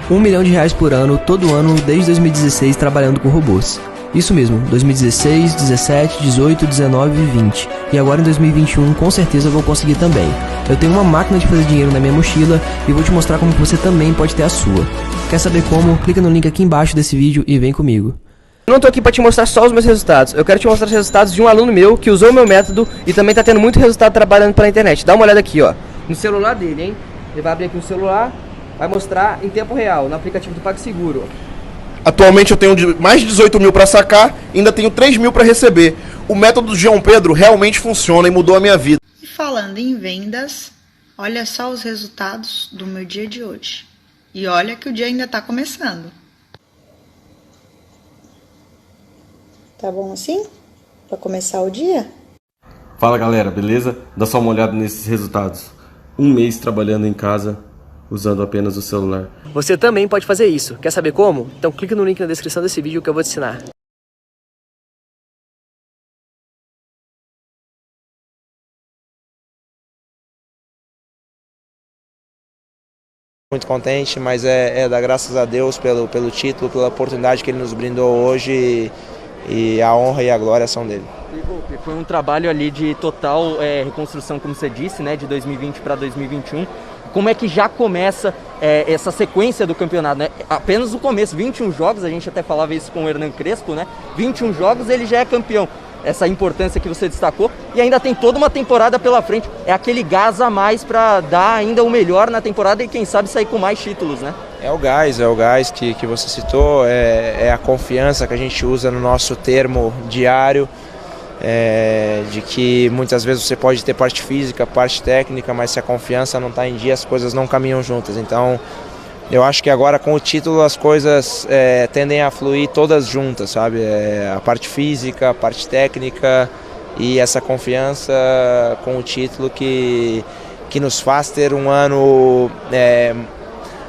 R$ 1 milhão por ano, todo ano, desde 2016, trabalhando com robôs. Isso mesmo, 2016, 17, 18, 19 e 20. E agora em 2021, com certeza eu vou conseguir também. Eu tenho uma máquina de fazer dinheiro na minha mochila e vou te mostrar como você também pode ter a sua. Quer saber como? Clica no link aqui embaixo desse vídeo e vem comigo. Eu não tô aqui pra te mostrar só os meus resultados, eu quero te mostrar os resultados de um aluno meu que usou o meu método e também tá tendo muito resultado trabalhando pela internet. Dá uma olhada aqui, ó, no celular dele, hein? Ele vai abrir aqui o celular, vai mostrar em tempo real, no aplicativo do PagSeguro. Atualmente eu tenho mais de 18 mil para sacar e ainda tenho 3 mil para receber. O método do João Pedro realmente funciona e mudou a minha vida. E falando em vendas, olha só os resultados do meu dia de hoje. E olha que o dia ainda tá começando. Tá bom assim? Para começar o dia? Fala galera, beleza? Dá só uma olhada nesses resultados. Um mês trabalhando em casa, usando apenas o celular. Você também pode fazer isso. Quer saber como? Então clica no link na descrição desse vídeo que eu vou te ensinar. Muito contente, mas é dar graças a Deus pelo título, pela oportunidade que Ele nos brindou hoje e a honra e a glória são dele. Foi um trabalho ali de total reconstrução, como você disse, né, de 2020 para 2021. Como é que já começa essa sequência do campeonato, né? Apenas o começo, 21 jogos, a gente até falava isso com o Hernan Crespo, né? 21 jogos ele já é campeão. Essa importância que você destacou e ainda tem toda uma temporada pela frente. É aquele gás a mais para dar ainda o melhor na temporada e quem sabe sair com mais títulos, né? É o gás que você citou, é a confiança que a gente usa no nosso termo diário, de que muitas vezes você pode ter parte física, parte técnica, mas se a confiança não está em dia, as coisas não caminham juntas. Então, eu acho que agora com o título as coisas tendem a fluir todas juntas, sabe? A parte física, a parte técnica e essa confiança com o título que nos faz ter um ano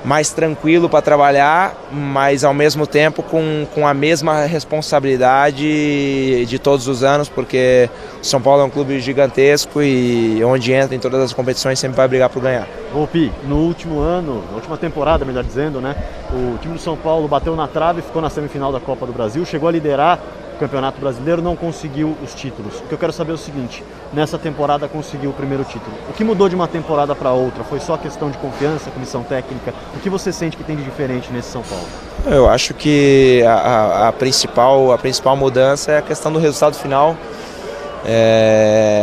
mais tranquilo para trabalhar, mas ao mesmo tempo com a mesma responsabilidade de todos os anos, porque o São Paulo é um clube gigantesco e onde entra em todas as competições sempre vai brigar por ganhar. Ô Pi, no último ano, na última temporada, melhor dizendo, né, o time do São Paulo bateu na trave e ficou na semifinal da Copa do Brasil, chegou a liderar o Campeonato Brasileiro, não conseguiu os títulos. O que eu quero saber é o seguinte, nessa temporada conseguiu o primeiro título. O que mudou de uma temporada para outra? Foi só questão de confiança, comissão técnica? O que você sente que tem de diferente nesse São Paulo? Eu acho que a principal mudança é a questão do resultado final,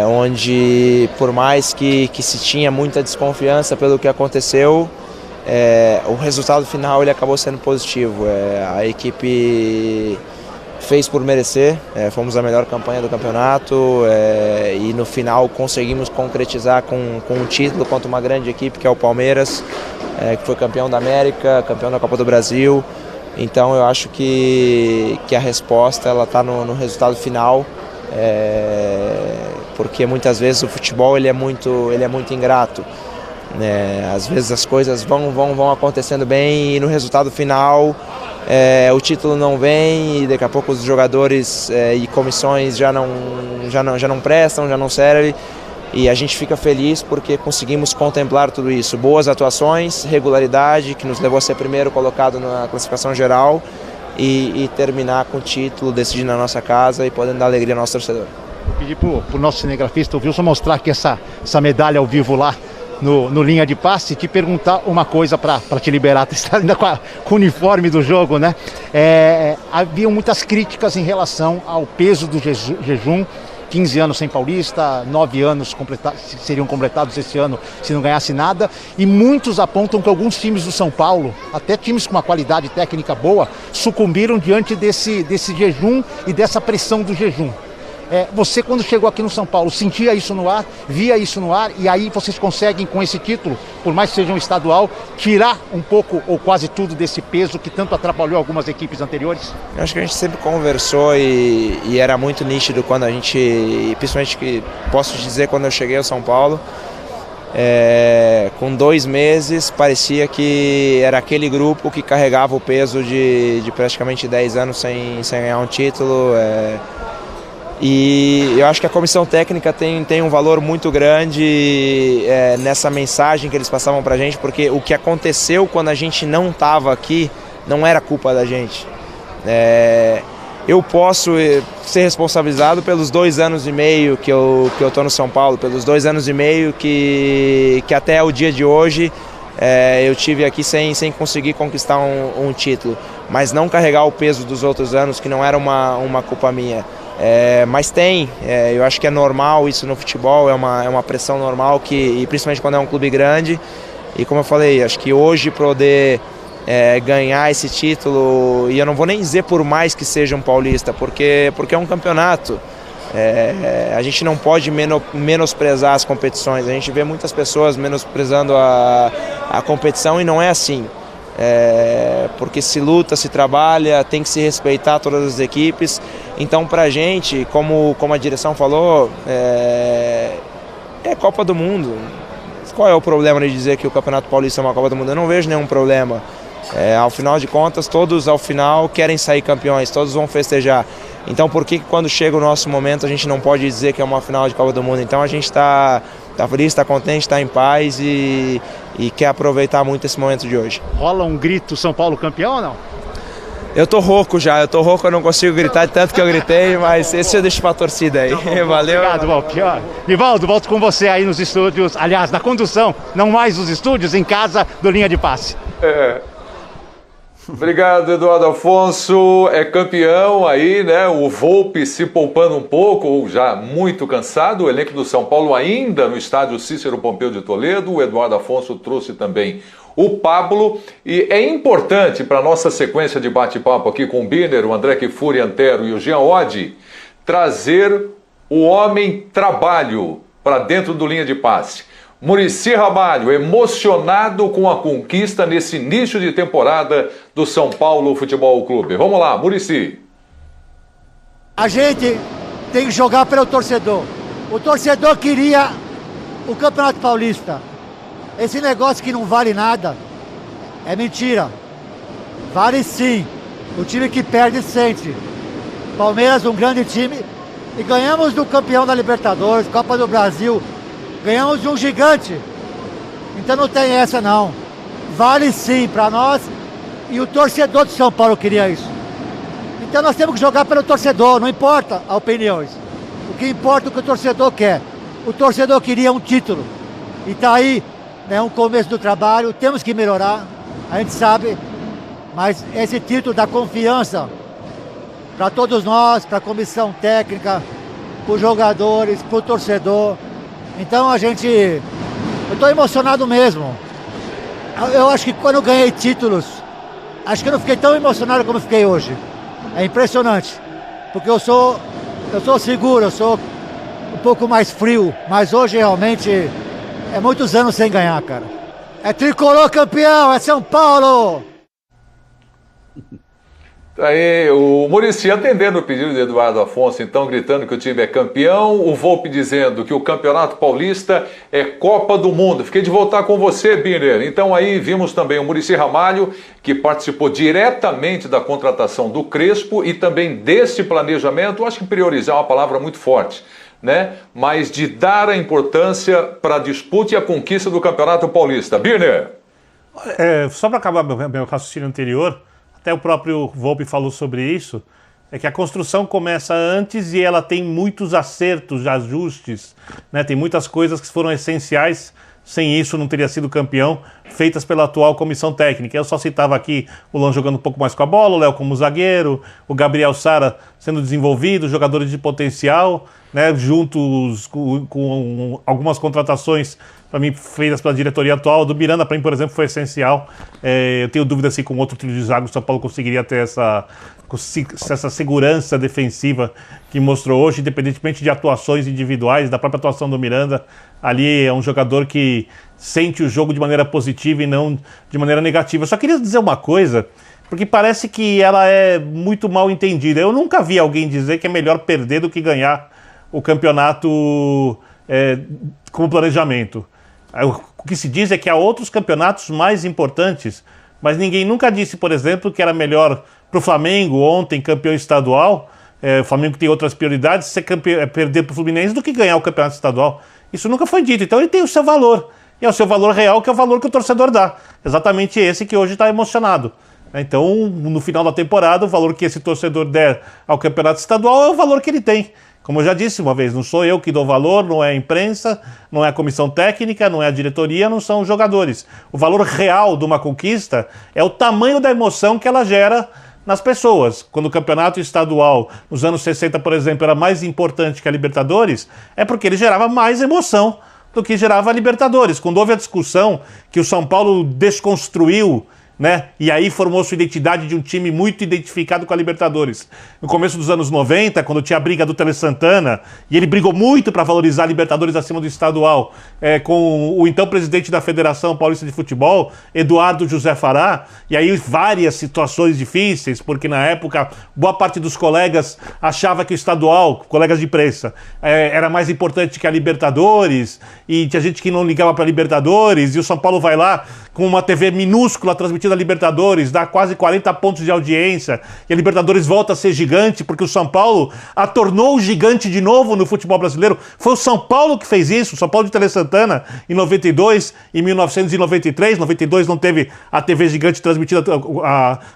onde por mais que se tinha muita desconfiança pelo que aconteceu, o resultado final ele acabou sendo positivo. A equipe fez por merecer, fomos a melhor campanha do campeonato e no final conseguimos concretizar com um título contra uma grande equipe que é o Palmeiras, que foi campeão da América, campeão da Copa do Brasil. Então eu acho que a resposta ela está no resultado final, porque muitas vezes o futebol ele é muito ingrato. Às vezes as coisas vão acontecendo bem e no resultado final o título não vem e daqui a pouco os jogadores e comissões já não prestam, já não servem e a gente fica feliz porque conseguimos contemplar tudo isso. Boas atuações, regularidade que nos levou a ser primeiro colocado na classificação geral e terminar com o título, decidir na nossa casa e podendo dar alegria ao nosso torcedor. Vou pedir para o nosso cinegrafista, o Wilson, mostrar aqui essa medalha ao vivo lá no linha de passe, te perguntar uma coisa para te liberar, tu está ainda com o uniforme do jogo, né? Havia muitas críticas em relação ao peso do jejum, 15 anos sem Paulista, 9 anos seriam completados esse ano se não ganhasse nada, e muitos apontam que alguns times do São Paulo, até times com uma qualidade técnica boa, sucumbiram diante desse jejum e dessa pressão do jejum. Você quando chegou aqui no São Paulo, sentia isso no ar, via isso no ar, e aí vocês conseguem com esse título, por mais que seja um estadual, tirar um pouco ou quase tudo desse peso que tanto atrapalhou algumas equipes anteriores? Eu acho que a gente sempre conversou e era muito nítido quando a gente, principalmente que posso dizer quando eu cheguei ao São Paulo, com 2 meses parecia que era aquele grupo que carregava o peso de praticamente 10 anos sem ganhar um título. E eu acho que a comissão técnica tem um valor muito grande nessa mensagem que eles passavam pra gente, porque o que aconteceu quando a gente não estava aqui não era culpa da gente. Eu posso ser responsabilizado pelos 2 anos e meio que eu tô no São Paulo, pelos 2 anos e meio que até o dia de hoje eu tive aqui sem conseguir conquistar um título, mas não carregar o peso dos outros anos, que não era uma culpa minha. Mas eu acho que é normal isso no futebol, é uma pressão normal, e principalmente quando é um clube grande. E como eu falei, acho que hoje poder ganhar esse título, e eu não vou nem dizer por mais que seja um paulista, porque é um campeonato. A gente não pode menosprezar as competições. A gente vê muitas pessoas menosprezando a competição, e não é assim. Porque se luta, se trabalha, tem que se respeitar todas as equipes. Então, pra gente, como a direção falou, é Copa do Mundo. Qual é o problema de dizer que o Campeonato Paulista é uma Copa do Mundo? Eu não vejo nenhum problema. Ao final de contas, todos ao final querem sair campeões, todos vão festejar. Então, por que quando chega o nosso momento a gente não pode dizer que é uma final de Copa do Mundo? Então a gente está feliz, está contente, está em paz e quer aproveitar muito esse momento de hoje. Rola um grito São Paulo campeão ou não? Eu tô rouco, eu não consigo gritar de tanto que eu gritei, mas esse eu deixo pra torcida aí. Valeu. Obrigado, Volpe. Nivaldo, volto com você aí nos estúdios, aliás, na condução, não mais nos estúdios, em casa do Linha de Passe. Obrigado, Eduardo Afonso. É campeão aí, né? O Volpe se poupando um pouco, ou já muito cansado. O elenco do São Paulo ainda no estádio Cícero Pompeu de Toledo. O Eduardo Afonso trouxe também o Pablo. E é importante para a nossa sequência de bate-papo aqui com o Birner, o André Kfouri Antero e o Jean Oddi, trazer o homem trabalho para dentro do Linha de Passe. Muricy Ramalho, emocionado com a conquista nesse início de temporada do São Paulo Futebol Clube. Vamos lá, Muricy. A gente tem que jogar pelo torcedor. O torcedor queria o Campeonato Paulista. Esse negócio que não vale nada é mentira. Vale sim. O time que perde sente. Palmeiras, um grande time. E ganhamos do campeão da Libertadores, Copa do Brasil. Ganhamos de um gigante. Então não tem essa não. Vale sim para nós. E o torcedor de São Paulo queria isso. Então nós temos que jogar pelo torcedor. Não importa as opiniões. O que importa é o que o torcedor quer. O torcedor queria um título. E tá aí, né, um começo do trabalho. Temos que melhorar. A gente sabe. Mas esse título dá confiança para todos nós, para a comissão técnica, para os jogadores, para o torcedor. Então eu estou emocionado mesmo. Eu acho que quando eu ganhei títulos, acho que eu não fiquei tão emocionado como eu fiquei hoje. É impressionante, porque eu sou seguro, eu sou um pouco mais frio, mas hoje realmente é muitos anos sem ganhar, cara. É tricolor campeão, é São Paulo! Aí, o Muricy atendendo o pedido de Eduardo Afonso, então gritando que o time é campeão, o Volpe dizendo que o Campeonato Paulista é Copa do Mundo. Fiquei de voltar com você, Birner. Então aí vimos também o Muricy Ramalho, que participou diretamente da contratação do Crespo e também desse planejamento. Acho que priorizar é uma palavra muito forte, né? Mas de dar a importância para a disputa e a conquista do Campeonato Paulista. Birner. Só para acabar meu raciocínio anterior, até o próprio Volpe falou sobre isso, é que a construção começa antes e ela tem muitos acertos, ajustes, né? Tem muitas coisas que foram essenciais, sem isso não teria sido campeão, feitas pela atual comissão técnica. Eu só citava aqui o Lan jogando um pouco mais com a bola, o Léo como zagueiro, o Gabriel Sara sendo desenvolvido, jogadores de potencial, né? Juntos com algumas contratações para mim feitas pela diretoria atual. Do Miranda, para mim, por exemplo, foi essencial. Eu tenho dúvida se com outro trio de zaga o São Paulo conseguiria ter essa segurança defensiva que mostrou hoje, independentemente de atuações individuais, da própria atuação do Miranda. Ali é um jogador que sente o jogo de maneira positiva e não de maneira negativa. Eu só queria dizer uma coisa, porque parece que ela é muito mal entendida. Eu nunca vi alguém dizer que é melhor perder do que ganhar o campeonato como planejamento. O que se diz é que há outros campeonatos mais importantes, mas ninguém nunca disse, por exemplo, que era melhor para o Flamengo, ontem campeão estadual, o Flamengo tem outras prioridades, perder para o Fluminense do que ganhar o campeonato estadual. Isso nunca foi dito, então ele tem o seu valor. E é o seu valor real, que é o valor que o torcedor dá. Exatamente esse que hoje está emocionado. Então, no final da temporada, o valor que esse torcedor der ao campeonato estadual é o valor que ele tem. Como eu já disse uma vez, não sou eu que dou valor, não é a imprensa, não é a comissão técnica, não é a diretoria, não são os jogadores. O valor real de uma conquista é o tamanho da emoção que ela gera nas pessoas. Quando o campeonato estadual, nos anos 60, por exemplo, era mais importante que a Libertadores, é porque ele gerava mais emoção do que gerava a Libertadores. Quando houve a discussão que o São Paulo desconstruiu, né? E aí formou sua identidade de um time muito identificado com a Libertadores. No começo dos anos 90, quando tinha a briga do Tele Santana, e ele brigou muito para valorizar a Libertadores acima do estadual, com o então presidente da Federação Paulista de Futebol, Eduardo José Fará, e aí várias situações difíceis, porque na época boa parte dos colegas achava que o estadual, colegas de imprensa, era mais importante que a Libertadores, e tinha gente que não ligava para a Libertadores, e o São Paulo vai lá com uma TV minúscula transmitida a Libertadores, dá quase 40 pontos de audiência, e a Libertadores volta a ser gigante, porque o São Paulo a tornou gigante de novo no futebol brasileiro. Foi o São Paulo que fez isso, o São Paulo de Tele Santana, em 92, em 1993, 92 não teve a TV gigante transmitida,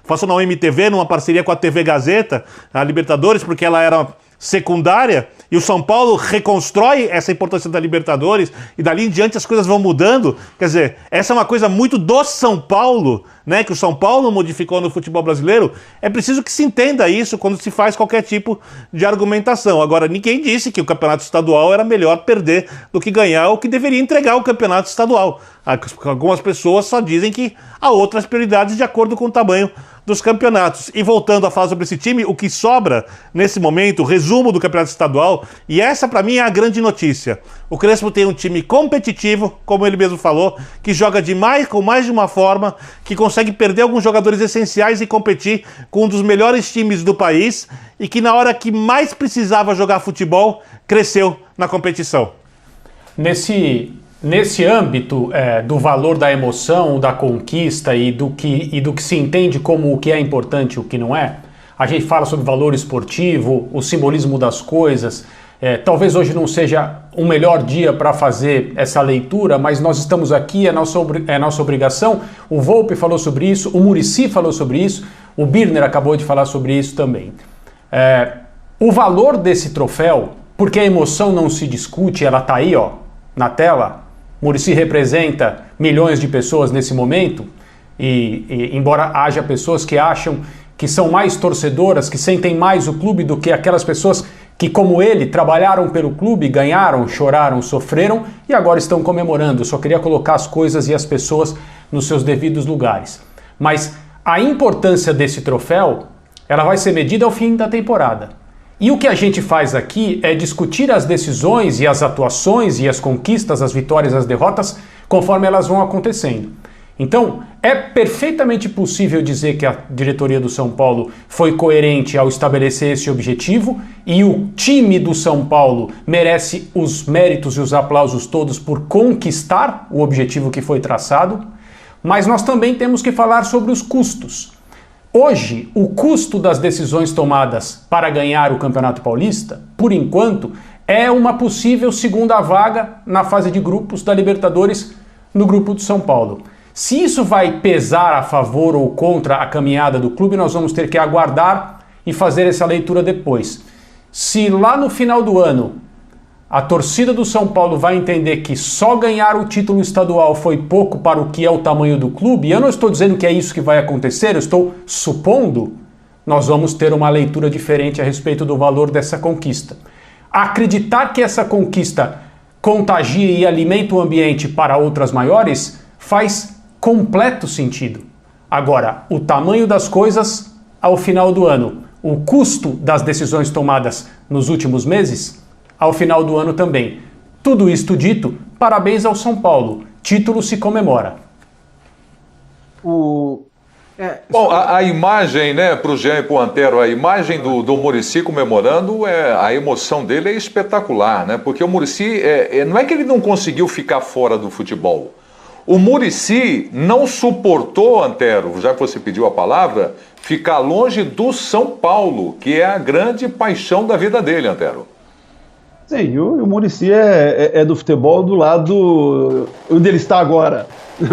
passou na MTV, numa parceria com a TV Gazeta, a Libertadores, porque ela era secundária, e o São Paulo reconstrói essa importância da Libertadores, e dali em diante as coisas vão mudando. Quer dizer, essa é uma coisa muito do São Paulo, né, que o São Paulo modificou no futebol brasileiro. É preciso que se entenda isso quando se faz qualquer tipo de argumentação. Agora, ninguém disse que o campeonato estadual era melhor perder do que ganhar, ou que deveria entregar o campeonato estadual. Algumas pessoas só dizem que há outras prioridades de acordo com o tamanho dos campeonatos. E voltando a falar sobre esse time, o que sobra nesse momento, o resumo do campeonato estadual, e essa para mim é a grande notícia. O Crespo tem um time competitivo, como ele mesmo falou, que joga demais, com mais de uma forma, que consegue perder alguns jogadores essenciais e competir com um dos melhores times do país, e que na hora que mais precisava jogar futebol, cresceu na competição. Nesse âmbito do valor da emoção, da conquista e do que se entende como o que é importante e o que não é, a gente fala sobre valor esportivo, o simbolismo das coisas. Talvez hoje não seja o melhor dia para fazer essa leitura, mas nós estamos aqui, é nossa obrigação. O Volpi falou sobre isso, o Muricy falou sobre isso, o Birner acabou de falar sobre isso também. O valor desse troféu, porque a emoção não se discute, ela está aí, ó, na tela. Muricy representa milhões de pessoas nesse momento, e embora haja pessoas que acham que são mais torcedoras, que sentem mais o clube do que aquelas pessoas que, como ele, trabalharam pelo clube, ganharam, choraram, sofreram e agora estão comemorando. Eu só queria colocar as coisas e as pessoas nos seus devidos lugares. Mas a importância desse troféu, ela vai ser medida ao fim da temporada. E o que a gente faz aqui é discutir as decisões e as atuações e as conquistas, as vitórias e as derrotas, conforme elas vão acontecendo. Então, é perfeitamente possível dizer que a diretoria do São Paulo foi coerente ao estabelecer esse objetivo, e o time do São Paulo merece os méritos e os aplausos todos por conquistar o objetivo que foi traçado, mas nós também temos que falar sobre os custos. Hoje, o custo das decisões tomadas para ganhar o Campeonato Paulista, por enquanto, é uma possível segunda vaga na fase de grupos da Libertadores no grupo do São Paulo. Se isso vai pesar a favor ou contra a caminhada do clube, nós vamos ter que aguardar e fazer essa leitura depois. Se lá no final do ano a torcida do São Paulo vai entender que só ganhar o título estadual foi pouco para o que é o tamanho do clube, e eu não estou dizendo que é isso que vai acontecer, eu estou supondo, nós vamos ter uma leitura diferente a respeito do valor dessa conquista. Acreditar que essa conquista contagia e alimenta o ambiente para outras maiores faz completo sentido. Agora, o tamanho das coisas ao final do ano, o custo das decisões tomadas nos últimos meses, ao final do ano também. Tudo isto dito, parabéns ao São Paulo. Título se comemora. Bom, a imagem, né, para o Jean e para o Antero, a imagem do Muricy comemorando, a emoção dele é espetacular, né? Porque o Muricy, não é que ele não conseguiu ficar fora do futebol. O Muricy não suportou, Antero, já que você pediu a palavra, ficar longe do São Paulo, que é a grande paixão da vida dele, Antero. Sim, o Muricy é do futebol do lado onde ele está agora,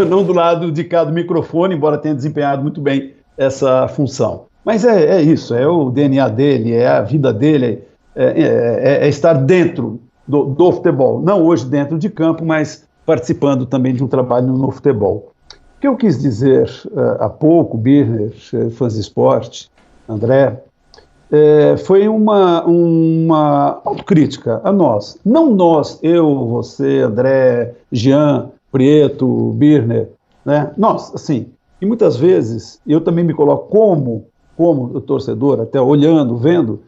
não do lado de cá do microfone, embora tenha desempenhado muito bem essa função. Mas é isso, é o DNA dele, é a vida dele, é estar dentro do futebol, não hoje dentro de campo, mas participando também de um trabalho no futebol. O que eu quis dizer há pouco, Birner, fãs de esporte, André, foi uma autocrítica a nós. Não nós, eu, você, André, Jean, Prieto, Birner, né? Nós, assim, e muitas vezes eu também me coloco como torcedor, até olhando, vendo,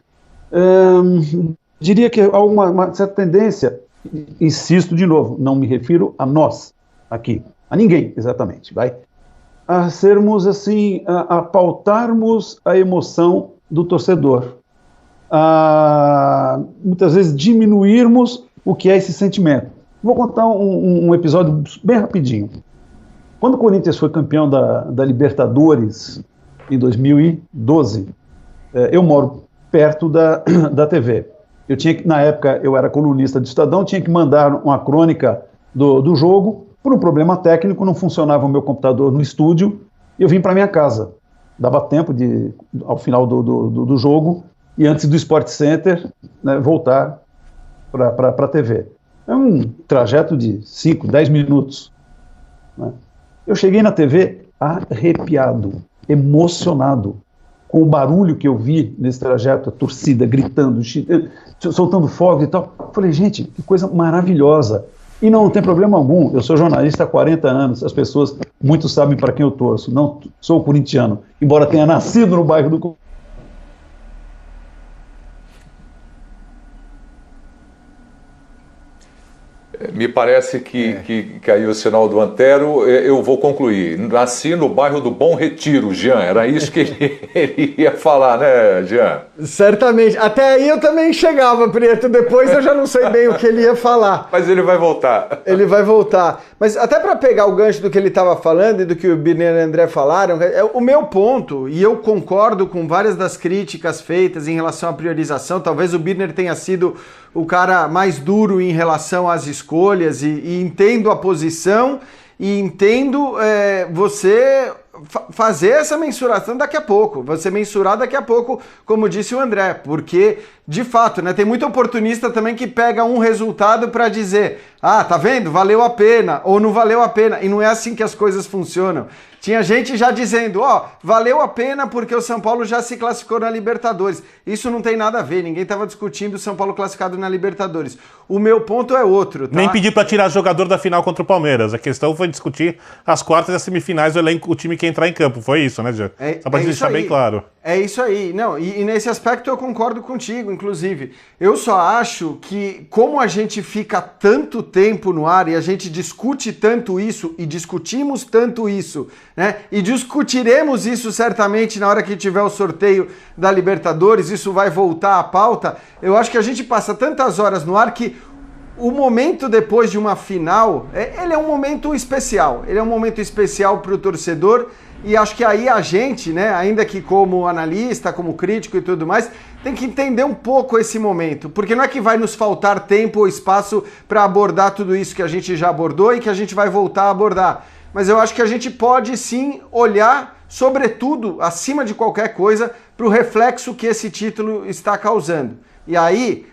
diria que há uma certa tendência, insisto de novo, não me refiro a nós aqui, a ninguém exatamente, a sermos assim, a pautarmos a emoção do torcedor, a muitas vezes diminuirmos o que é esse sentimento. Vou contar um episódio bem rapidinho. Quando o Corinthians foi campeão da Libertadores em 2012, eu moro perto da TV. Eu tinha que, na época, eu era colunista do Estadão, tinha que mandar uma crônica do jogo. Por um problema técnico, não funcionava o meu computador no estúdio, e eu vim para minha casa. Dava tempo de, ao final do jogo, e antes do Sport Center, né, voltar para a TV. É um trajeto de 5, 10 minutos. Né? Eu cheguei na TV arrepiado, emocionado, com o barulho que eu vi nesse trajeto, a torcida gritando, soltando fogos e tal. Falei, gente, que coisa maravilhosa. E não tem problema algum, eu sou jornalista há 40 anos, as pessoas, muitos sabem para quem eu torço, não sou corintiano, embora tenha nascido no bairro do... Me parece que caiu o sinal do Antero. Eu vou concluir. Nasci no bairro do Bom Retiro, Jean. Era isso que ele ia falar, né, Jean? Certamente. Até aí eu também chegava, Prieto. Depois eu já não sei bem o que ele ia falar. Mas ele vai voltar. Ele vai voltar. Mas até para pegar o gancho do que ele estava falando e do que o Birner e o André falaram, o meu ponto, e eu concordo com várias das críticas feitas em relação à priorização, talvez o Birner tenha sido o cara mais duro em relação às escolhas e entendo a posição e entendo você fazer essa mensuração daqui a pouco, você mensurar daqui a pouco, como disse o André, porque de fato, né, tem muito oportunista também que pega um resultado para dizer, tá vendo, valeu a pena ou não valeu a pena, e não é assim que as coisas funcionam. Tinha gente já dizendo, valeu a pena porque o São Paulo já se classificou na Libertadores. Isso não tem nada a ver, ninguém estava discutindo o São Paulo classificado na Libertadores. O meu ponto é outro, tá? Nem pedir para tirar jogador da final contra o Palmeiras. A questão foi discutir as quartas e as semifinais, o time que entrar em campo. Foi isso, né, Jean? Só para deixar bem claro. É isso aí. Não, e nesse aspecto eu concordo contigo, inclusive. Eu só acho que, como a gente fica tanto tempo no ar e a gente discute tanto isso e discutimos tanto isso, né? E discutiremos isso certamente na hora que tiver o sorteio da Libertadores, isso vai voltar à pauta. Eu acho que a gente passa tantas horas no ar que o momento depois de uma final, ele é um momento especial. Ele é um momento especial para o torcedor. E acho que aí a gente, né, ainda que como analista, como crítico e tudo mais, tem que entender um pouco esse momento, porque não é que vai nos faltar tempo ou espaço para abordar tudo isso que a gente já abordou e que a gente vai voltar a abordar. Mas eu acho que a gente pode sim olhar, sobretudo, acima de qualquer coisa, para o reflexo que esse título está causando. E aí,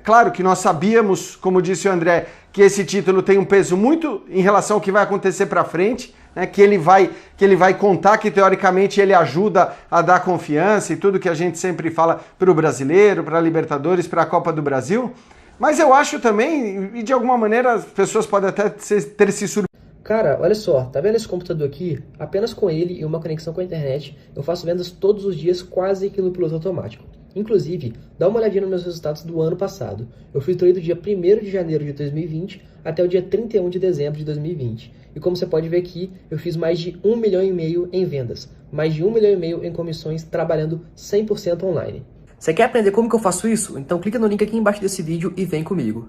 claro que nós sabíamos, como disse o André, que esse título tem um peso muito em relação ao que vai acontecer para frente, né, que ele vai contar, que teoricamente ele ajuda a dar confiança e tudo que a gente sempre fala para o brasileiro, para a Libertadores, para a Copa do Brasil. Mas eu acho também, e de alguma maneira as pessoas podem até ter se surpreendido. Cara, olha só, tá vendo esse computador aqui? Apenas com ele e uma conexão com a internet, eu faço vendas todos os dias quase que no piloto automático. Inclusive, dá uma olhadinha nos meus resultados do ano passado. Eu filtrei do dia 1º de janeiro de 2020 até o dia 31 de dezembro de 2020. E como você pode ver aqui, eu fiz mais de 1,5 milhão em vendas, mais de 1,5 milhão em comissões, trabalhando 100% online. Você quer aprender como que eu faço isso? Então clica no link aqui embaixo desse vídeo e vem comigo.